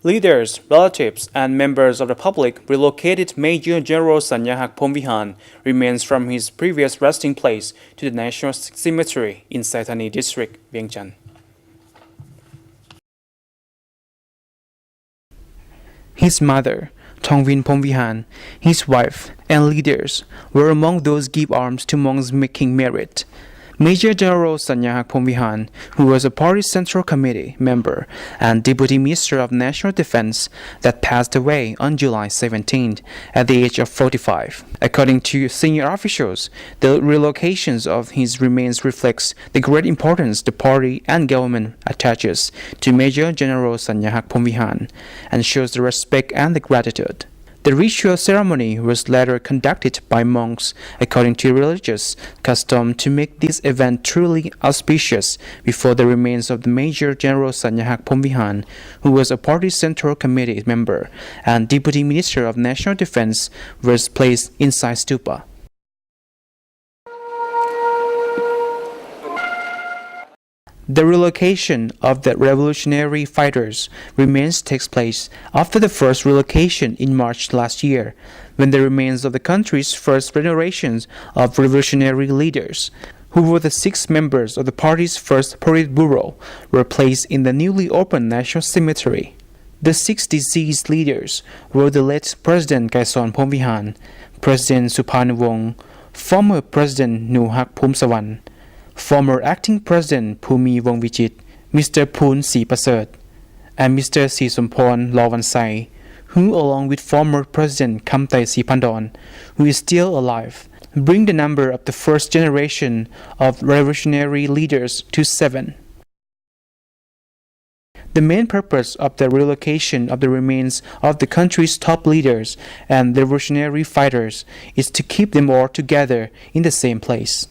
Leaders, relatives, and members of the public relocated Major General Sannhahak Phomvihane remains from his previous resting place to the National Cemetery in Xaythany district, Vientiane. His mother, Thongvin Phomvihane, his wife, and leaders were among those give arms to monks making merit. Major General Sannhahak Phomvihane, who was a party Central Committee member and Deputy Minister of National Defense that passed away on July 17 at the age of 45. According to senior officials, the relocations of his remains reflects the great importance the party and government attaches to Major General Sannhahak Phomvihane and shows the respect and the gratitude. The ritual ceremony was later conducted by monks according to religious custom to make this event truly auspicious before the remains of the Major General Sannhahak Phomvihane, who was a party Central Committee member and Deputy Minister of National Defense, was placed inside stupa. The relocation of the revolutionary fighters remains takes place after the first relocation in March last year, when the remains of the country's first generations of revolutionary leaders, who were the 6 members of the party's first Politburo, were placed in the newly opened National Cemetery. The 6 deceased leaders were the late President Xaythany Phomvihane, President Supanavong, former President Nuhak Phumsawan, former Acting President Phumi Vongvichit, Mr. Poon Sipasert, and Mr. Sisompon Lawansai, who along with former President Kamtai Sipandon, who is still alive, bring the number of the first generation of revolutionary leaders to 7. The main purpose of the relocation of the remains of the country's top leaders and revolutionary fighters is to keep them all together in the same place.